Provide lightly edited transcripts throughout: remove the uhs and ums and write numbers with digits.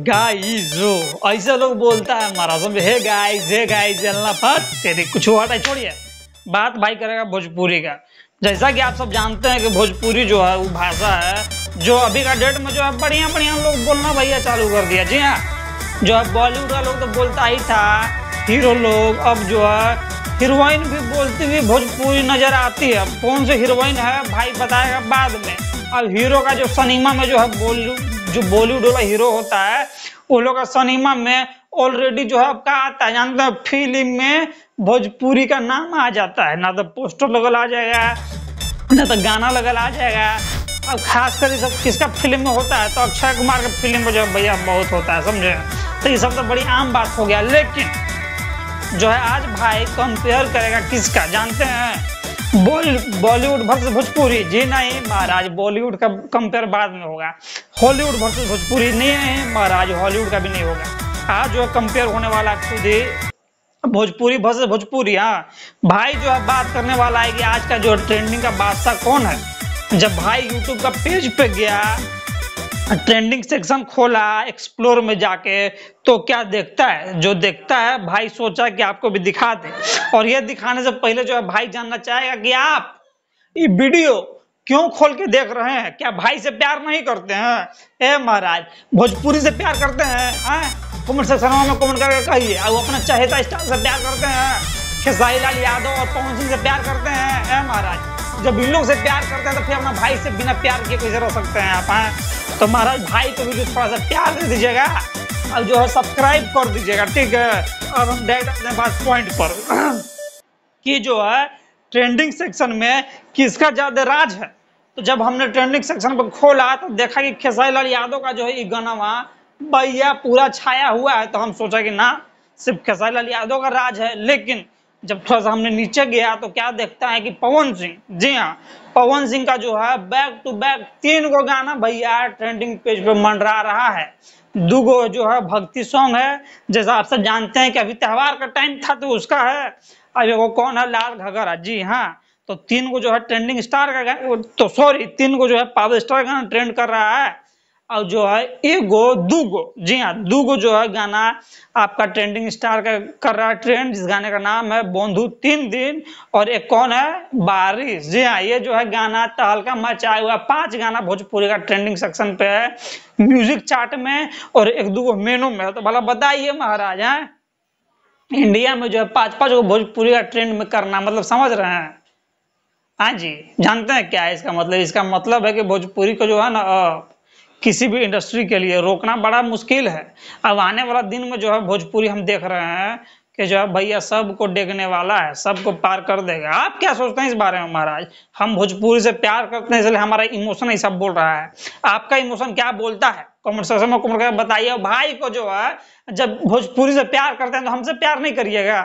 Guys ऐसे लोग बोलता है हमारा सब, हे गाइस जलना फट तेरी कुछ हुआ था। छोड़िए बात भाई करेगा भोजपुरी का। जैसा कि आप सब जानते हैं कि भोजपुरी जो है वो भाषा है जो अभी का डेट में जो है बढ़िया बढ़िया लोग बोलना भैया चालू कर दिया। जी हाँ, जो है बॉलीवुड का लोग तो बोलता ही था, हीरो लोग, अब जो है हीरोइन भी बोलती हुई भोजपुरी नजर आती है। अब कौन सी हीरोइन है भाई बताएगा बाद में। अब हीरो का जो सिनेमा में जो है बॉलीवुड वाला हीरो होता है वो लोग का सिनेमा में ऑलरेडी जो है अब क्या आता है जानते हैं, फिल्म में भोजपुरी का नाम आ जाता है। ना तो पोस्टर लगल आ जाएगा, ना तो गाना लगल आ जाएगा। अब खासकर ये सब किसका फिल्म में होता है तो अक्षय कुमार के फिल्म में जो भैया बहुत होता है, समझे। तो ये सब तो बड़ी आम बात हो गया। लेकिन जो है आज भाई कंपेयर करेगा किसका जानते हैं, बॉलीवुड वर्सेस भोजपुरी। जी नहीं महाराज, बॉलीवुड का कंपेयर बाद में होगा। हॉलीवुड वर्सेस भोजपुरी नहीं है महाराज, हॉलीवुड का भी नहीं होगा। आज जो है कंपेयर होने वाला खुद ही भोजपुरी वर्सेस भोजपुरी। हाँ भाई जो है बात करने वाला है कि आज का जो ट्रेंडिंग का बादशाह कौन है। जब भाई यूट्यूब का पेज पे गया, ट्रेंडिंग सेक्शन खोला, एक्सप्लोर में जाके तो क्या देखता है, जो देखता है भाई सोचा कि आपको भी दिखा दे। और ये दिखाने से पहले जो है भाई जानना चाहेगा कि आप ये वीडियो क्यों खोल के देख रहे हैं। क्या भाई से प्यार नहीं करते हैं? ए महाराज भोजपुरी से प्यार करते हैं? कमेंट सेक्शन में कमेंट करके कहिए। और अपना चहेता स्टार से प्यार करते हैं, खेसारी लाल यादव और पवन सिंह से प्यार करते हैं? ए महाराज जब इन लोग से प्यार करते हैं तो फिर अपना भाई से बिना प्यार किए कैसे रह सकते हैं आप? तो महाराज भाई को भी थोड़ा सा प्यार दे दीजिएगा और जो है सब्सक्राइब कर दीजिएगा, ठीक है। और हम डायरेक्ट अपने पास पॉइंट पर कि जो है ट्रेंडिंग सेक्शन में किसका ज्यादा राज है। तो जब हमने ट्रेंडिंग सेक्शन पर खोला तो देखा कि खेसारी लाल यादव का जो है ये गाना भैया पूरा छाया हुआ है। तो हम सोचा कि ना सिर्फ खेसारी लाल यादव का राज है। लेकिन जब थोड़ा सा हमने नीचे गया तो क्या देखता है कि पवन सिंह, जी हाँ पवन सिंह का जो है बैक टू बैक 3 गो गाना भैया ट्रेंडिंग पेज पे मंडरा रहा है। 2 गो जो है भक्ति सॉन्ग है, जैसा आप सब जानते हैं कि अभी त्योहार का टाइम था तो उसका है। अब वो कौन है, लाल घगरा। जी हाँ, तो 3 गो जो है ट्रेंडिंग स्टार का गाना, तो सॉरी 3 गो जो है पावर स्टार गाना ट्रेंड कर रहा है। और जो है 2 गो, जी हाँ 2 गो जो है गाना आपका ट्रेंडिंग स्टार का कर रहा है ट्रेंड, जिस गाने का नाम है बंधु 3 दिन। और एक कौन है, बारिश। जी हाँ, ये जो है गाना तहलका मचाया हुआ। 5 गाना भोजपुरी का ट्रेंडिंग सेक्शन पे है म्यूजिक चार्ट में, और 1-2 गो मेनू में है। तो भला बताइए महाराज, है इंडिया में जो है 5-5 गो भोजपुरी का ट्रेंड में करना, मतलब समझ रहे हैं? हाँ जी, जानते हैं क्या है इसका मतलब? इसका मतलब है कि भोजपुरी को जो है ना किसी भी इंडस्ट्री के लिए रोकना बड़ा मुश्किल है। अब आने वाला दिन में जो है भोजपुरी हम देख रहे हैं कि जो है भैया सबको डेगने वाला है, सबको पार कर देगा। आप क्या सोचते हैं इस बारे में महाराज? हम भोजपुरी से प्यार करते हैं इसलिए हमारा इमोशन ही सब बोल रहा है। आपका इमोशन क्या बोलता है? कमेंट सेक्शन में कमेंट करके बताइए। भाई को जो है जब भोजपुरी से प्यार करते हैं तो हमसे प्यार नहीं करिएगा,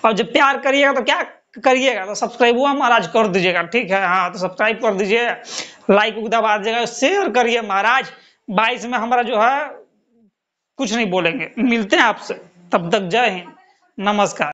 और जब प्यार करिएगा तो क्या करिएगा? तो सब्सक्राइब हुआ महाराज कर दीजिएगा, ठीक है। हाँ तो सब्सक्राइब कर दीजिए, लाइक दबा दीजिएगा, शेयर करिए महाराज। 22 में हमारा जो है कुछ नहीं बोलेंगे। मिलते हैं आपसे, तब तक जय हिंद, नमस्कार।